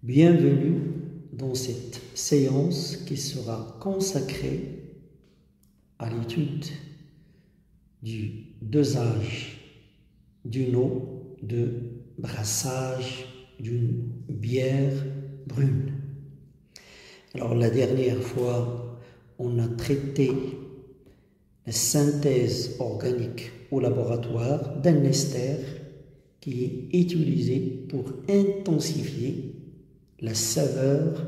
Bienvenue dans cette séance qui sera consacrée à l'étude du dosage d'une eau de brassage d'une bière brune. Alors la dernière fois, on a traité la synthèse organique au laboratoire d'un ester qui est utilisé pour intensifier la saveur,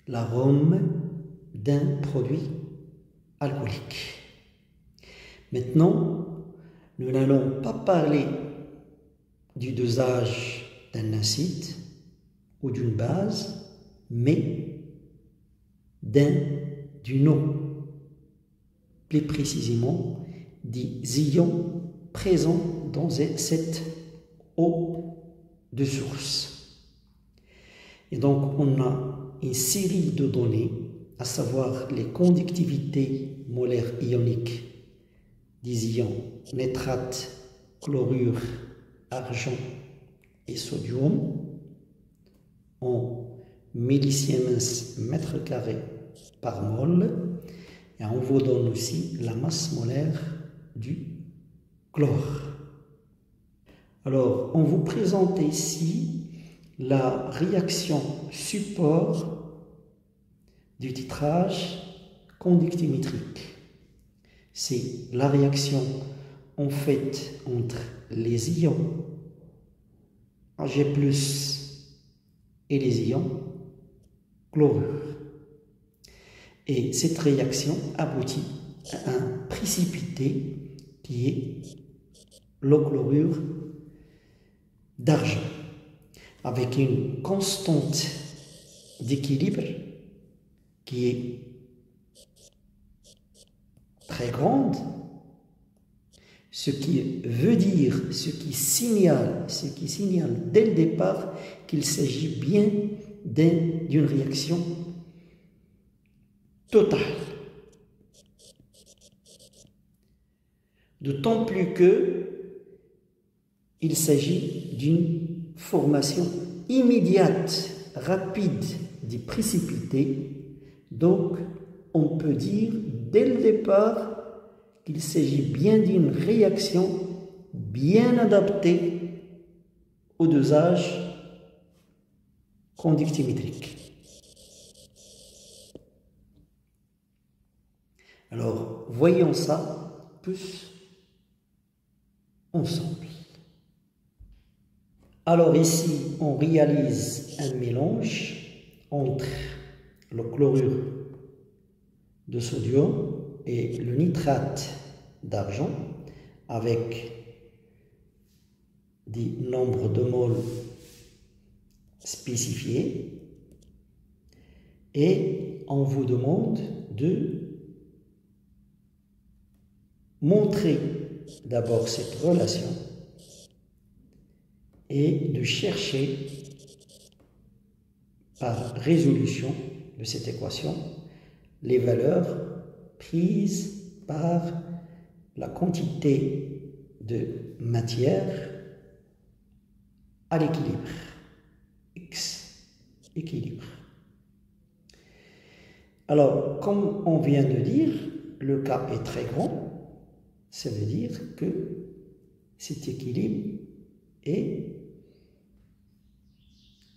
l'arôme d'un produit alcoolique. Maintenant, nous n'allons pas parler du dosage d'un acide ou d'une base, mais d'une eau, plus précisément des ions présents dans cette eau de source. Et donc, on a une série de données, à savoir les conductivités molaires ioniques des ions nitrate, chlorure, argent et sodium en millisiemens mètre carré par mol. Et on vous donne aussi la masse molaire du chlore. Alors, on vous présente ici la réaction support du titrage conductimétrique. C'est la réaction en fait entre les ions Ag+ et les ions chlorure. Et cette réaction aboutit à un précipité qui est le chlorure d'argent, avec une constante d'équilibre qui est très grande, ce qui signale dès le départ qu'il s'agit bien d'une réaction totale. D'autant plus qu'il s'agit d'une formation immédiate, rapide des précipités. Donc, on peut dire dès le départ qu'il s'agit bien d'une réaction bien adaptée au dosage conductimétrique. Alors, voyons ça plus ensemble. Alors ici, on réalise un mélange entre le chlorure de sodium et le nitrate d'argent avec des nombres de moles spécifiés, et on vous demande de montrer d'abord cette relation et de chercher par résolution de cette équation les valeurs prises par la quantité de matière à l'équilibre, X équilibre. Alors, comme on vient de dire, le K est très grand, ça veut dire que cet équilibre est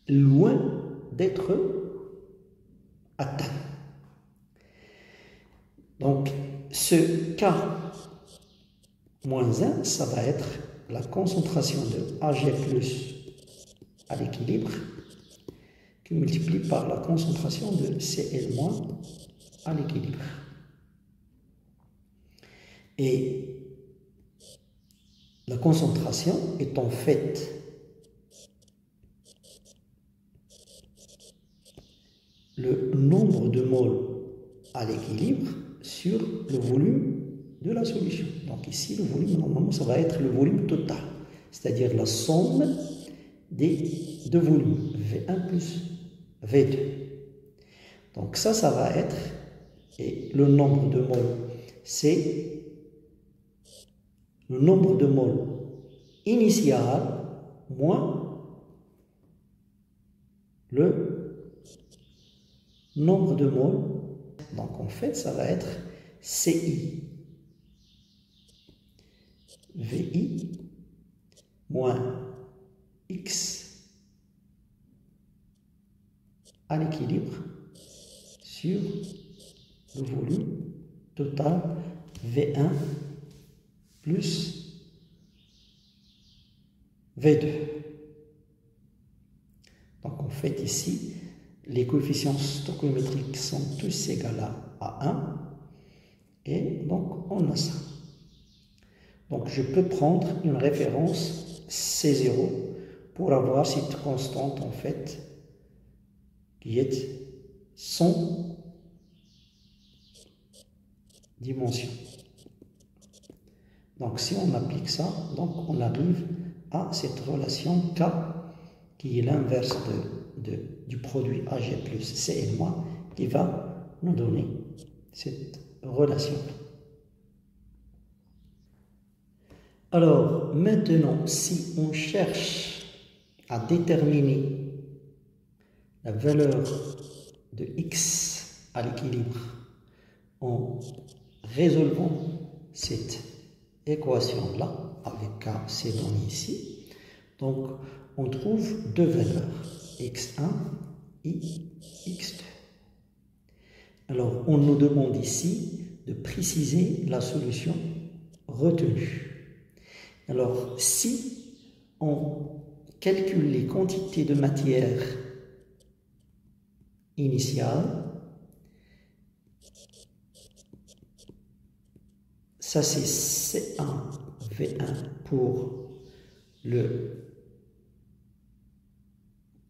loin d'être atteint. Donc, ce K-1, ça va être la concentration de Ag+ à l'équilibre qui multiplie par la concentration de Cl- à l'équilibre. Et la concentration est en fait le nombre de moles à l'équilibre sur le volume de la solution. Donc ici, le volume, normalement, ça va être le volume total, c'est-à-dire la somme des deux volumes, V1 plus V2. Donc ça va être, et le nombre de moles, c'est le nombre de moles initial moins le nombre de moles. Donc en fait, ça va être CI VI moins X à l'équilibre sur le volume total V1 plus V2. Donc en fait ici, les coefficients stoichiométriques sont tous égaux à 1 et donc on a ça. Donc je peux prendre une référence C0 pour avoir cette constante en fait qui est sans dimension. Donc si on applique ça, donc on arrive à cette relation K qui est l'inverse du produit AG plus CL- qui va nous donner cette relation. Alors maintenant, si on cherche à déterminer la valeur de X à l'équilibre en résolvant cette équation-là, avec K, c'est donné ici, donc on trouve deux valeurs, X1 et X2. Alors on nous demande ici de préciser la solution retenue. Alors si on calcule les quantités de matière initiale, ça c'est C1 V1 pour le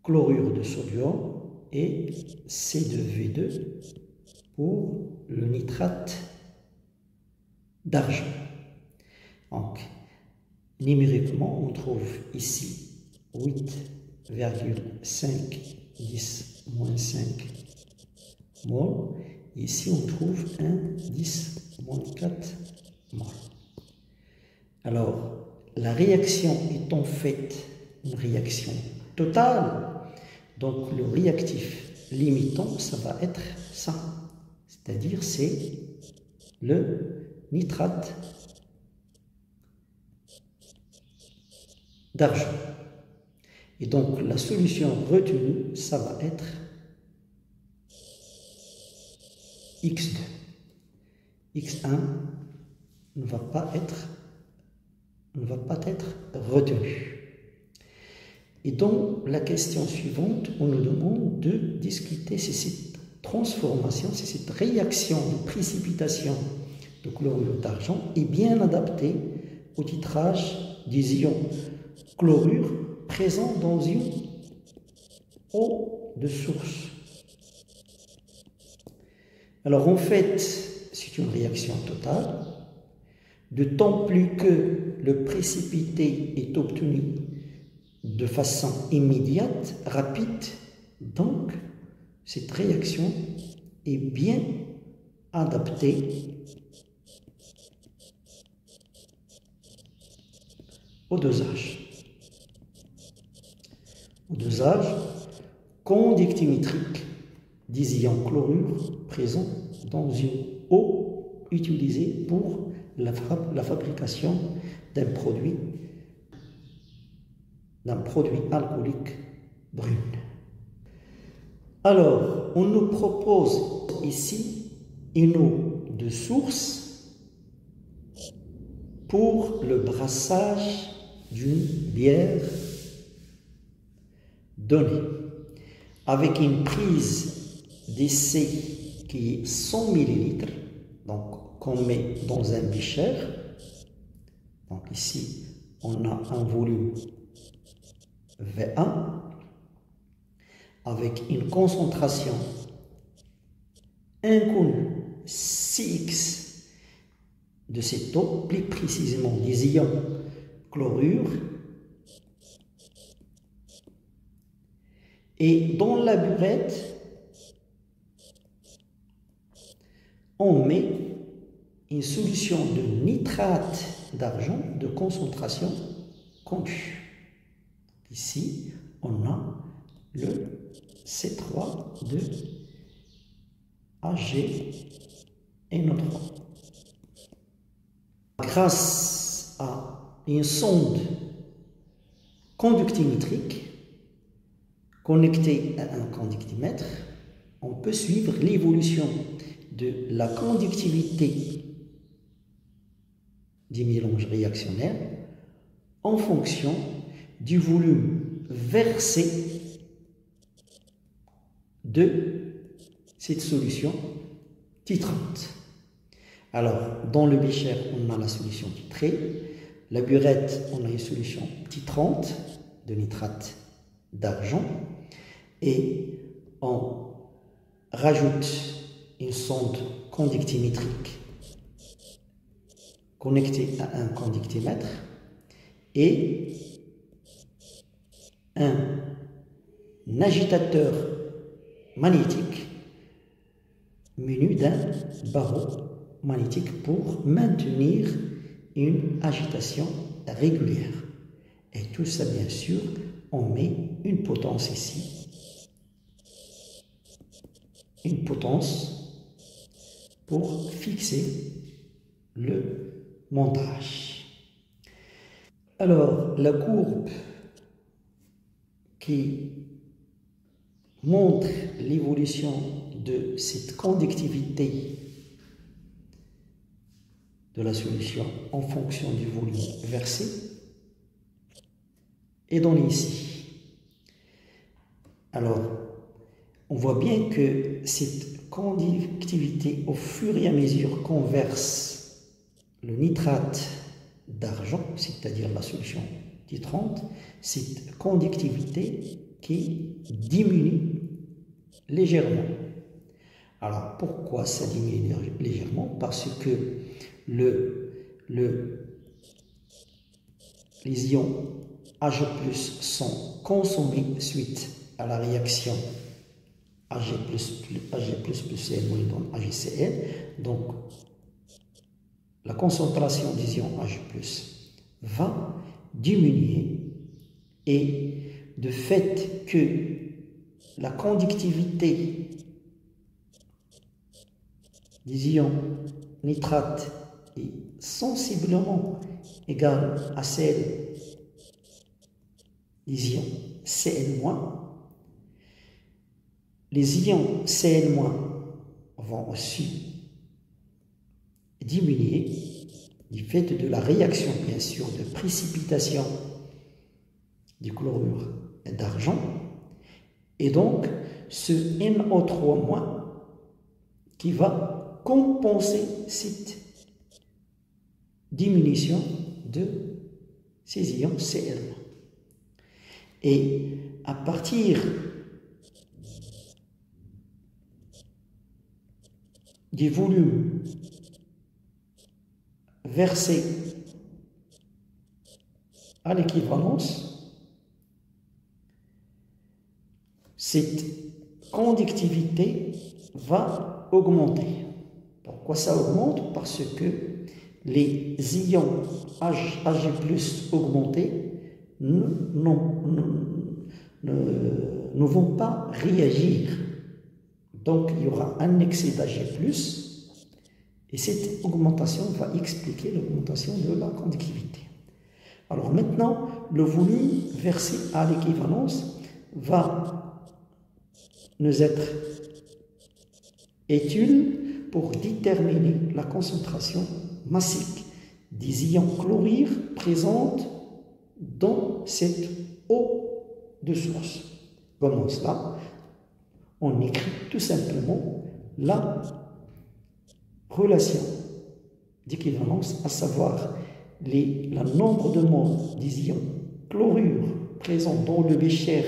chlorure de sodium et C2V2 pour le nitrate d'argent. Donc, numériquement, on trouve ici 8,5 10 moins 5 mol. Ici, on trouve 1 10 moins 4 mol. Alors, la réaction est en fait une réaction totale. Donc, le réactif limitant, ça va être ça. C'est-à-dire, c'est le nitrate d'argent. Et donc, la solution retenue, ça va être X2. X1 ne va pas être retenu. Et dans la question suivante, on nous demande de discuter si cette transformation, si cette réaction de précipitation de chlorure d'argent est bien adaptée au titrage des ions chlorure présents dans une eau de source. Alors en fait, c'est une réaction totale, d'autant plus que le précipité est obtenu de façon immédiate, rapide. Donc, cette réaction est bien adaptée au dosage. Au dosage conductimétrique des ions chlorure présents dans une eau utilisée pour la fabrication d'un produit alcoolique brune. Alors, on nous propose ici une eau de source pour le brassage d'une bière donnée, avec une prise d'essai qui est 100 ml, donc qu'on met dans un bécher. Donc ici, on a un volume V1 avec une concentration inconnue Cx de cette eau, plus précisément des ions chlorure. Et dans la burette, on met une solution de nitrate d'argent de concentration contenue. Ici, on a le C3 de AgNO3. Grâce à une sonde conductimétrique connectée à un conductimètre, on peut suivre l'évolution de la conductivité du mélange réactionnaire en fonction du volume versé de cette solution titrante. Alors, dans le bécher, on a la solution titrée. La burette, on a une solution titrante de nitrate d'argent. Et on rajoute une sonde conductimétrique connectée à un conductimètre et un agitateur magnétique muni d'un barreau magnétique pour maintenir une agitation régulière. Et tout ça, bien sûr, on met une potence ici. Une potence pour fixer le montage. Alors, la courbe qui montre l'évolution de cette conductivité de la solution en fonction du volume versé est donnée ici. Alors, on voit bien que cette conductivité, au fur et à mesure qu'on verse le nitrate d'argent, c'est-à-dire la solution titrante, cette conductivité qui diminue légèrement. Alors, pourquoi ça diminue légèrement? Parce que les ions Ag+ sont consommés suite à la réaction Ag++ Cl donne AgCl. Donc, la concentration des ions Ag+ va diminuer et de fait que la conductivité des ions nitrate est sensiblement égale à celle des ions Cl-, les ions Cl- vont aussi diminuer du fait de la réaction, bien sûr, de précipitation du chlorure d'argent. Et donc, ce NO3- qui va compenser cette diminution de ces ions Cl. Et à partir du volume versé à l'équivalence, cette conductivité va augmenter. Pourquoi ça augmente? Parce que les ions Ag+ augmentés ne vont pas réagir. Donc, il y aura un excès d'Ag+, et cette augmentation va expliquer l'augmentation de la conductivité. Alors maintenant, le volume versé à l'équivalence va nous être utile pour déterminer la concentration massique des ions chlorure présentes dans cette eau de source. Comment cela? On écrit tout simplement la relation d'équivalence, à savoir le nombre de moles des ions chlorure présents dans le bécher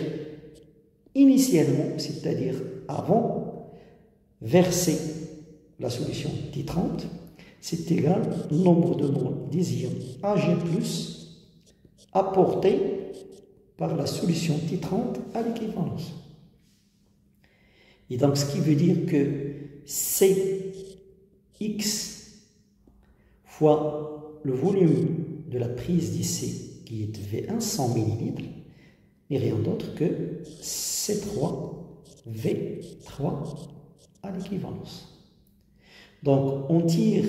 initialement, c'est-à-dire avant verser la solution titrante, c'est égal au nombre de moles des ions Ag+ apportés par la solution titrante à l'équivalence. Et donc, ce qui veut dire que Cx fois le volume de la prise d'IC, qui est V1 100 ml, n'est rien d'autre que C3 V3 à l'équivalence. Donc, on tire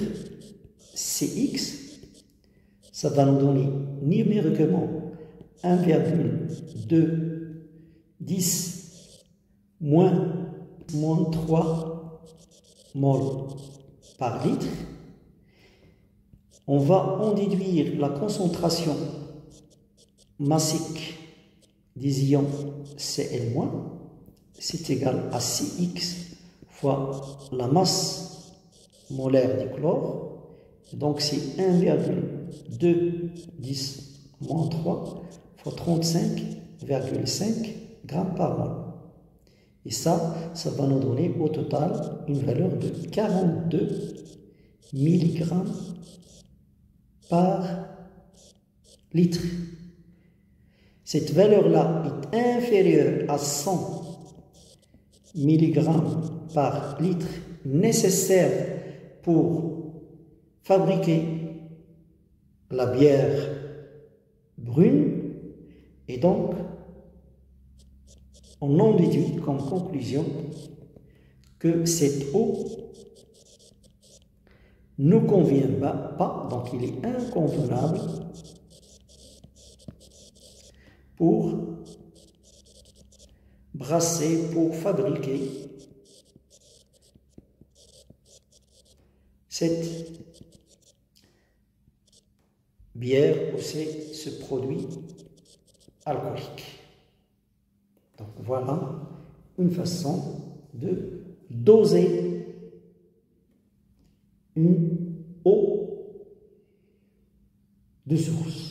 Cx, ça va nous donner numériquement 1,210 moins 3 mol par litre. On va en déduire la concentration massique des ions Cl-, c'est égal à Cx fois la masse molaire du chlore. Donc c'est 1,210 moins 3 fois 35,5 grammes par mol. Et ça va nous donner au total une valeur de 42 mg par litre. Cette valeur-là est inférieure à 100 mg par litre nécessaire pour fabriquer la bière brune. Et donc, on en déduit comme conclusion que cette eau ne convient pas, donc il est inconvenable pour brasser, pour fabriquer cette bière ou ce produit alcoolique. Donc voilà une façon de doser une eau de source.